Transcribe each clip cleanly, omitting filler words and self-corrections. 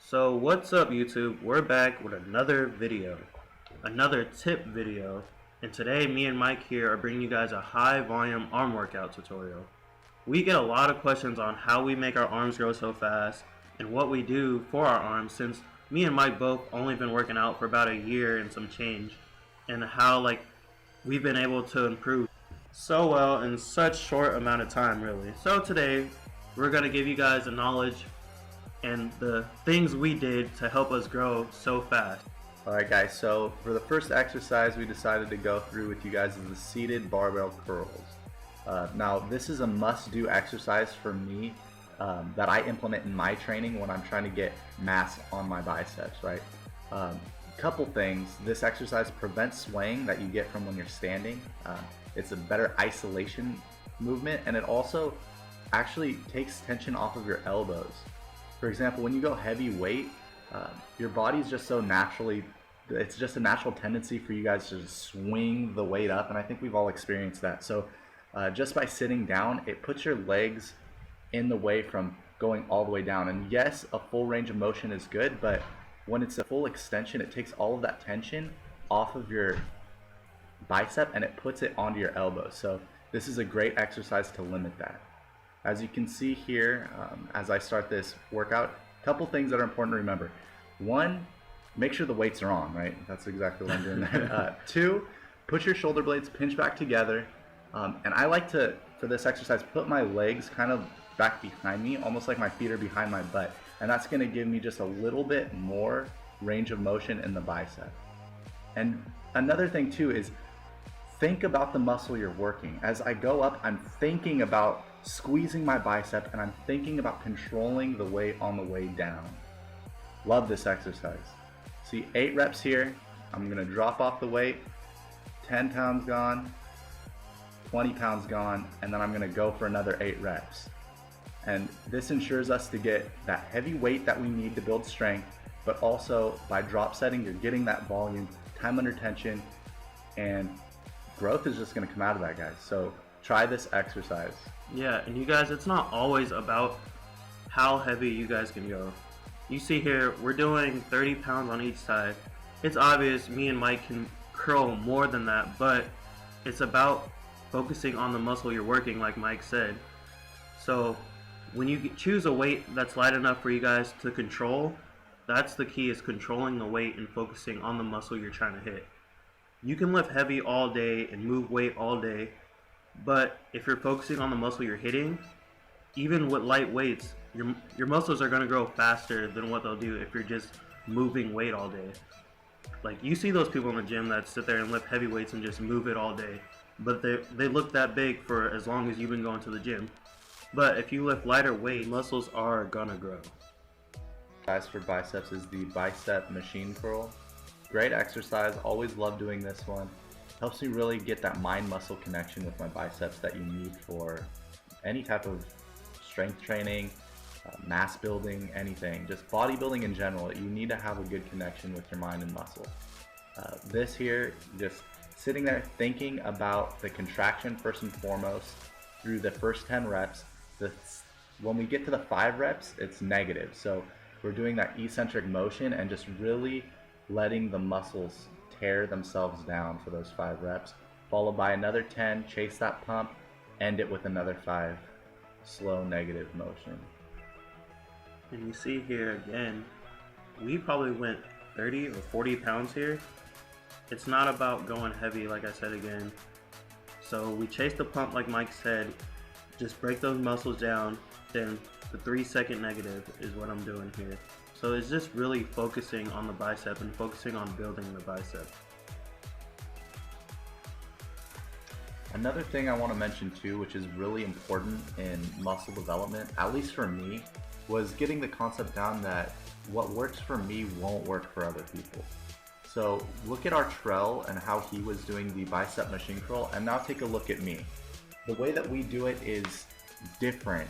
So what's up YouTube? We're back with another video, another tip video, and today me and Mike here are bringing you guys a high volume arm workout tutorial. We get a lot of questions on how we make our arms grow so fast and what we do for our arms, since me and Mike both only been working out for about a year and some change, and how we've been able to improve so well in such short amount of time really. So today we're going to give you guys the knowledge and the things we did to help us grow so fast. Alright guys, so for the first exercise we decided to go through with you guys is the seated barbell curls. Now this is a must-do exercise for me that I implement in my training when I'm trying to get mass on my biceps, right? Couple things, this exercise prevents swaying that you get from when you're standing. It's a better isolation movement, and it also actually takes tension off of your elbows. For example, when you go heavy weight, your body's just so naturally, it's just a natural tendency for you guys to just swing the weight up, and I think we've all experienced that. So just by sitting down, it puts your legs in the way from going all the way down. And yes, a full range of motion is good, but when it's a full extension, it takes all of that tension off of your bicep and it puts it onto your elbows. So this is a great exercise to limit that. As you can see here, as I start this workout, a couple things that are important to remember. One, make sure the weights are on, right? That's exactly what I'm doing there. Two, put your shoulder blades pinch back together. And I like to, for this exercise, put my legs kind of back behind me, almost like my feet are behind my butt. And that's gonna give me just a little bit more range of motion in the bicep. And another thing too is think about the muscle you're working. As I go up, I'm thinking about squeezing my bicep and I'm thinking about controlling the weight on the way down. Love this exercise. See, 8 reps here. I'm gonna drop off the weight, 10 pounds gone, 20 pounds gone, and then I'm gonna go for another 8 reps. And this ensures us to get that heavy weight that we need to build strength, but also by drop setting, you're getting that volume, time under tension, and growth is just gonna come out of that, guys. So try this exercise. Yeah, and you guys, it's not always about how heavy you guys can go. You see here, we're doing 30 pounds on each side. It's obvious me and Mike can curl more than that, but it's about focusing on the muscle you're working, like Mike said. So when you choose a weight that's light enough for you guys to control, that's the key, is controlling the weight and focusing on the muscle you're trying to hit. You can lift heavy all day and move weight all day, but if you're focusing on the muscle you're hitting, even with light weights, your muscles are going to grow faster than what they'll do if you're just moving weight all day. Like, you see those people in the gym that sit there and lift heavy weights and just move it all day, but they look that big for as long as you've been going to the gym. But if you lift lighter weight, muscles are gonna grow. Guys, for biceps is the bicep machine curl. Great exercise, always love doing this one. Helps me really get that mind muscle connection with my biceps that you need for any type of strength training, mass building, anything, just bodybuilding in general. You need to have a good connection with your mind and muscle. This here, just sitting there thinking about the contraction first and foremost through the first 10 reps. When we get to the 5 reps, it's negative. So we're doing that eccentric motion and just really letting the muscles tear themselves down for those 5 reps, followed by another 10, chase that pump, end it with another 5, slow negative motion. And you see here again, we probably went 30 or 40 pounds here. It's not about going heavy, like I said again. So we chase the pump like Mike said, just break those muscles down, then the 3-second negative is what I'm doing here. So it's just really focusing on the bicep and focusing on building the bicep. Another thing I want to mention too, which is really important in muscle development, at least for me, was getting the concept down that what works for me won't work for other people. So look at our Trell and how he was doing the bicep machine curl, and now take a look at me. The way that we do it is different.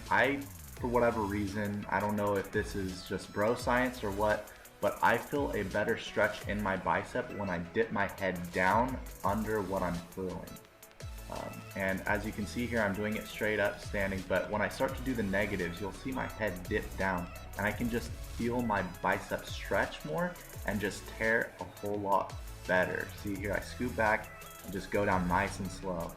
For whatever reason, I don't know if this is just bro science or what, but I feel a better stretch in my bicep when I dip my head down under what I'm curling. And as you can see here, I'm doing it straight up standing, but when I start to do the negatives, you'll see my head dip down, and I can just feel my biceps stretch more and just tear a whole lot better. See here, I scoot back and just go down nice and slow.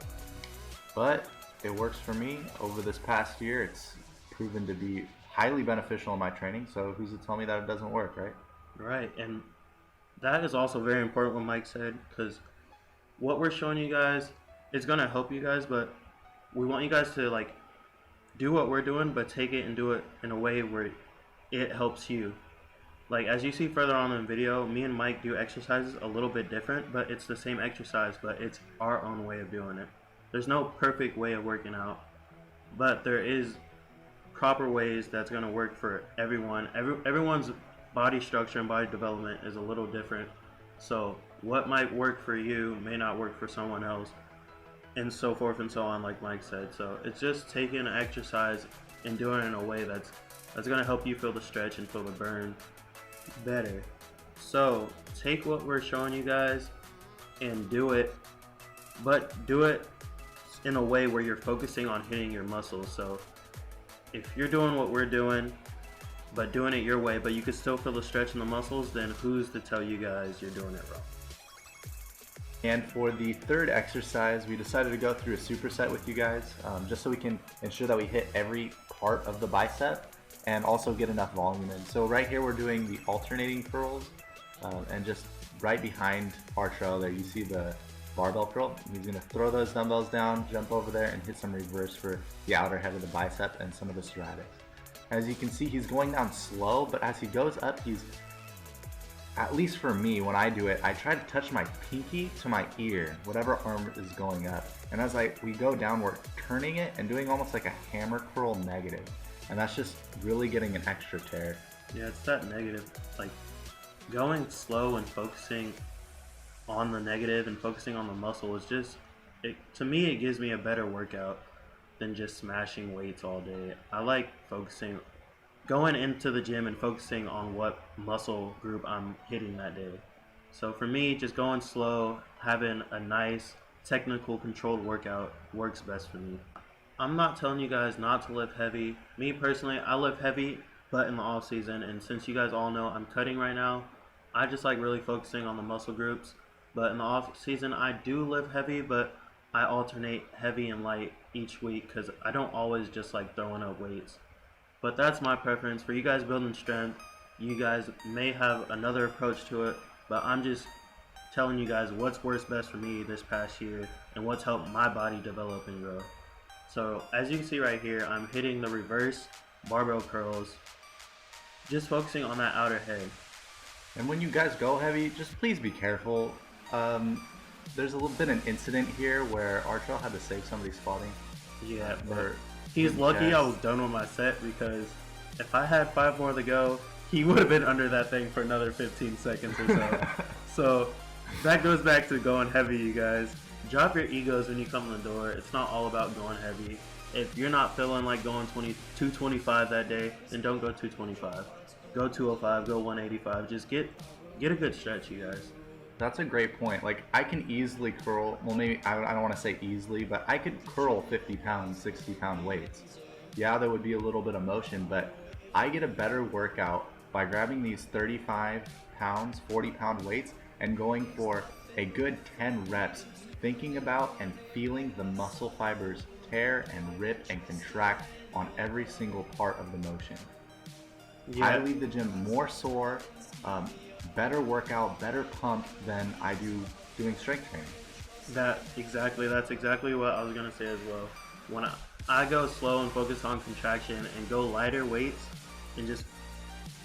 But it works for me. Over this past year, it's proven to be highly beneficial in my training, so who's to tell me that it doesn't work, right? Right, and that is also very important what Mike said, because what we're showing you guys is going to help you guys, but we want you guys to like do what we're doing, but take it and do it in a way where it helps you. Like as you see further on in the video, me and Mike do exercises a little bit different, but it's the same exercise, but it's our own way of doing it. There's no perfect way of working out, but there is proper ways that's going to work for everyone. Everyone's body structure and body development is a little different, so what might work for you may not work for someone else, and so forth and so on, like Mike said. So it's just taking an exercise and doing it in a way that's going to help you feel the stretch and feel the burn better. So take what we're showing you guys and do it, but do it in a way where you're focusing on hitting your muscles. So if you're doing what we're doing but doing it your way, but you can still feel the stretch in the muscles, then who's to tell you guys you're doing it wrong? And for the third exercise, we decided to go through a superset with you guys, just so we can ensure that we hit every part of the bicep and also get enough volume in. So right here we're doing the alternating curls, and just right behind Artrell there you see the barbell curl. He's going to throw those dumbbells down, jump over there, and hit some reverse for the outer head of the bicep and some of the serratics. As you can see, he's going down slow, but as he goes up, he's, at least for me, when I do it, I try to touch my pinky to my ear, whatever arm is going up. And as we go down, we're turning it and doing almost like a hammer curl negative. And that's just really getting an extra tear. Yeah, it's that negative, like going slow and focusing on the negative and focusing on the muscle is just, to me, it gives me a better workout than just smashing weights all day. I like going into the gym and focusing on what muscle group I'm hitting that day. So for me, just going slow, having a nice technical controlled workout works best for me. I'm not telling you guys not to lift heavy. Me personally, I lift heavy, but in the off season, and since you guys all know I'm cutting right now, I just like really focusing on the muscle groups. But in the off season, I do lift heavy, but I alternate heavy and light each week because I don't always just like throwing up weights. But that's my preference. For you guys building strength, you guys may have another approach to it, but I'm just telling you guys what's works best for me this past year and what's helped my body develop and grow. So as you can see right here, I'm hitting the reverse barbell curls, just focusing on that outer head. And when you guys go heavy, just please be careful. There's a little bit an incident here where Artrell had to save somebody spotting. Yeah, but he's lucky chest. I was done with my set, because if I had 5 more to go, he would have been under that thing for another 15 seconds or so. So that goes back to going heavy, you guys. Drop your egos when you come in the door. It's not all about going heavy. If you're not feeling like going 225 that day, then don't go 225. Go 205, go 185. Just get a good stretch, you guys. That's a great point. Like, I can easily curl, well, maybe, I don't want to say easily, but I could curl 50 pound, 60 pound weights. Yeah, there would be a little bit of motion, but I get a better workout by grabbing these 35 pounds, 40 pound weights and going for a good 10 reps, thinking about and feeling the muscle fibers tear and rip and contract on every single part of the motion. Yeah. I leave the gym more sore, better workout, better pump than I do doing strength training. That's exactly what I was gonna say as well. When I go slow and focus on contraction and go lighter weights and just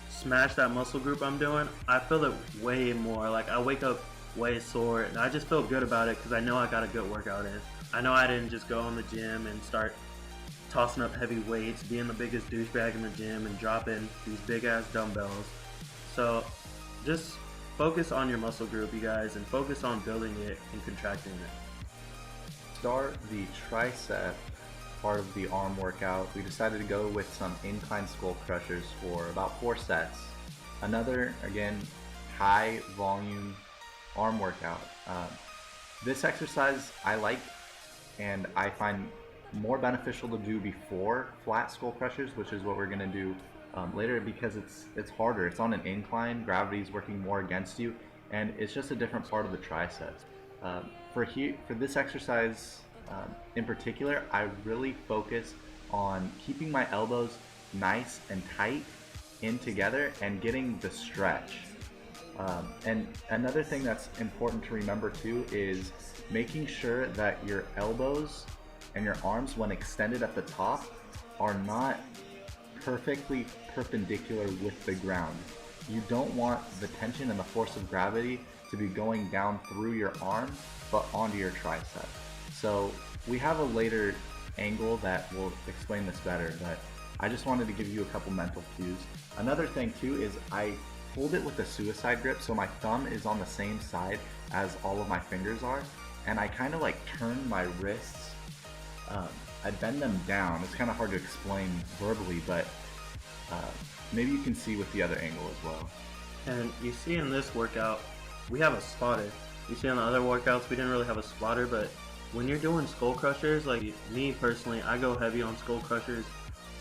smash that muscle group I'm doing, I feel it way more. Like, I wake up way sore and I just feel good about it because I know I got a good workout in. I know I didn't just go in the gym and start tossing up heavy weights, being the biggest douchebag in the gym and dropping these big ass dumbbells. So just focus on your muscle group, you guys, and focus on building it and contracting it. Start the tricep part of the arm workout. We decided to go with some incline skull crushers for about 4 sets. Another, again, high volume arm workout. This exercise I like and I find more beneficial to do before flat skull crushers, which is what we're gonna do later, because it's harder. It's on an incline, gravity's working more against you, and it's just a different part of the tricep. For this exercise in particular, I really focus on keeping my elbows nice and tight in together and getting the stretch. And another thing that's important to remember too is making sure that your elbows and your arms, when extended at the top, are not perfectly perpendicular with the ground. You don't want the tension and the force of gravity to be going down through your arm, but onto your tricep. So we have a later angle that will explain this better, but I just wanted to give you a couple mental cues. Another thing too is I hold it with a suicide grip, so my thumb is on the same side as all of my fingers are, and I kind of like turn my wrists, I bend them down. It's kind of hard to explain verbally, but maybe you can see with the other angle as well. And you see in this workout, we have a spotter. You see on the other workouts, we didn't really have a spotter, but when you're doing skull crushers, like me personally, I go heavy on skull crushers,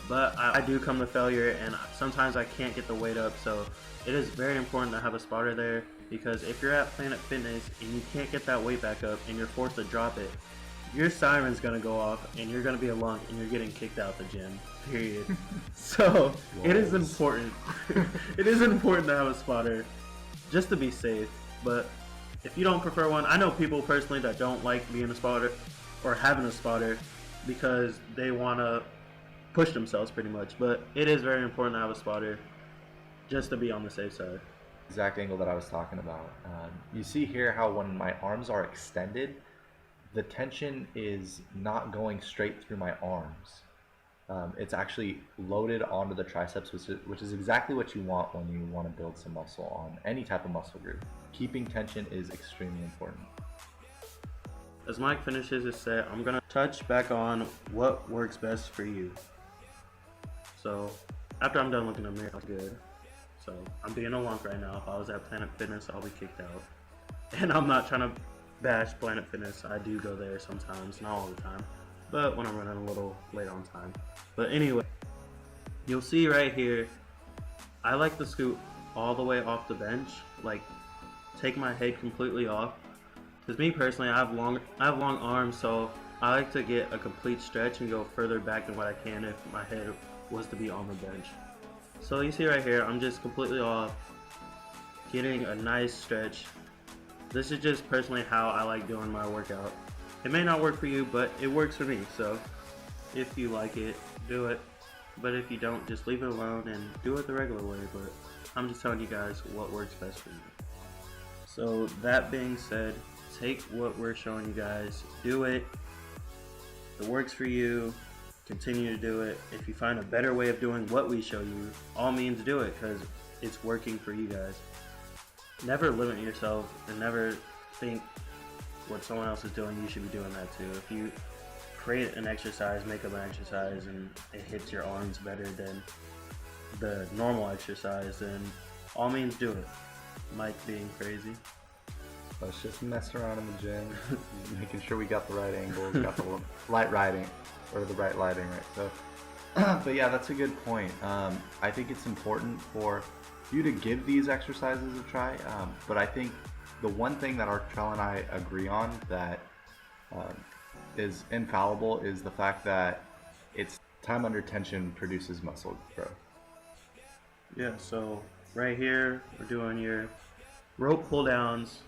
but I do come to failure, and sometimes I can't get the weight up, so it is very important to have a spotter there, because if you're at Planet Fitness and you can't get that weight back up and you're forced to drop it, your siren's gonna go off and you're gonna be a lunk and you're getting kicked out the gym, period. So it is important. It is important to have a spotter just to be safe, but if you don't prefer one, I know people personally that don't like being a spotter or having a spotter because they want to push themselves pretty much, but it is very important to have a spotter just to be on the safe side. Exact angle that I was talking about. You see here how when my arms are extended, the tension is not going straight through my arms. It's actually loaded onto the triceps, which is exactly what you want when you want to build some muscle on any type of muscle group. Keeping tension is extremely important. As Mike finishes his set, I'm going to touch back on what works best for you. So after I'm done looking in the mirror, I'm good. So I'm being a lunk right now. If I was at Planet Fitness, I'll be kicked out. And I'm not trying to bash Planet Fitness. I do go there sometimes, not all the time, but when I'm running a little late on time. But anyway, you'll see right here, I like to scoot all the way off the bench, like take my head completely off. Because me personally, I have long arms, so I like to get a complete stretch and go further back than what I can if my head was to be on the bench. So you see right here, I'm just completely off, getting a nice stretch. This is just personally how I like doing my workout. It may not work for you, but it works for me. So if you like it, do it. But if you don't, just leave it alone and do it the regular way. But I'm just telling you guys what works best for you. So that being said, take what we're showing you guys, do it. If it works for you, continue to do it. If you find a better way of doing what we show you, all means do it, because it's working for you guys. Never limit yourself and never think what someone else is doing, you should be doing that too. If you create an exercise, make up an exercise, and it hits your arms better than the normal exercise, then all means do it. Mike being crazy. Let's just mess around in the gym, making sure we got the right angles, got the right lighting, or the right lighting, right? So, but yeah, that's a good point. I think it's important for you to give these exercises a try, but I think the one thing that Artrell and I agree on that is infallible is the fact that it's time under tension produces muscle growth. Yeah, so right here we're doing your rope pull downs.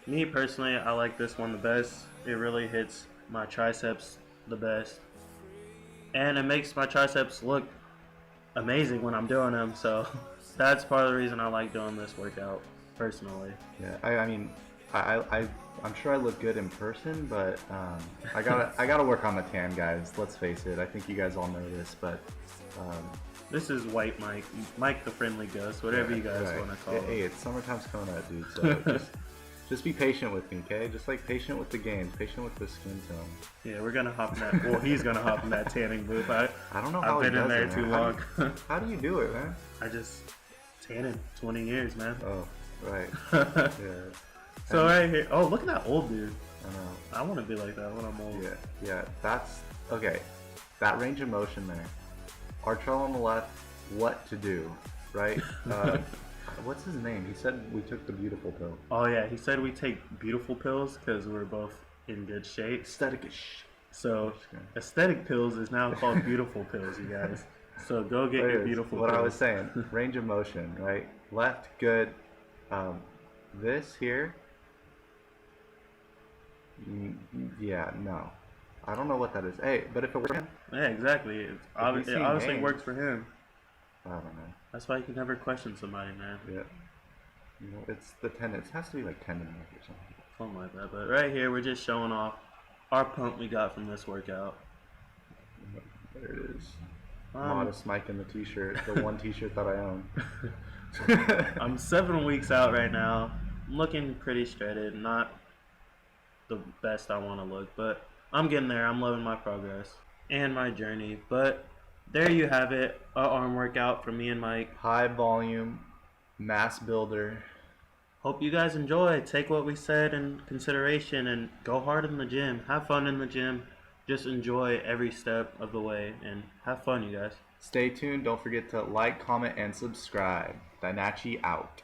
Me personally, I like this one the best. It really hits my triceps the best, and it makes my triceps look amazing when I'm doing them, so that's part of the reason I like doing this workout personally. Yeah, I mean, I'm sure I look good in person, but I gotta work on the tan, guys. Let's face it. I think you guys all know this, but this is White Mike, Mike the Friendly Ghost, whatever you guys want to call it. Hey, it's summertime's coming up, dude. So just be patient with me, okay? Just like patient with the games, patient with the skin tone. Yeah, we're gonna hop in that. Well, he's gonna hop in that tanning booth. I don't know how I've been in there too long. How do you do it, man? I just tanning 20 years, man. Oh, right. Yeah. So right here, oh look at that old dude. I know. I want to be like that when I'm old. Yeah, that's okay. That range of motion there. Our trail on the left, what to do, right? What's his name? He said we took the beautiful pill. Oh yeah, he said we take beautiful pills because we're both in good shape. Aesthetish. So aesthetic pills is now called beautiful pills, you guys. So go get your beautiful what pills. I was saying, range of motion, right? Left, good. This here, yeah, no. I don't know what that is. Hey, but if it works for him, Yeah, exactly. It obviously works for him. I don't know. That's why you can never question somebody, man. Yeah. You know, it's the tendon. It has to be like tendon work or something. Something like that. But right here, we're just showing off our pump we got from this workout. There it is. Modest Mike in the t-shirt, the one t-shirt that I own. I'm 7 weeks out right now. I'm looking pretty shredded. Not the best I want to look, but I'm getting there. I'm loving my progress and my journey. But there you have it, a arm workout from me and Mike. High volume, mass builder. Hope you guys enjoy. Take what we said in consideration and go hard in the gym. Have fun in the gym. Just enjoy every step of the way and have fun, you guys. Stay tuned. Don't forget to like, comment, and subscribe. Dynachi out.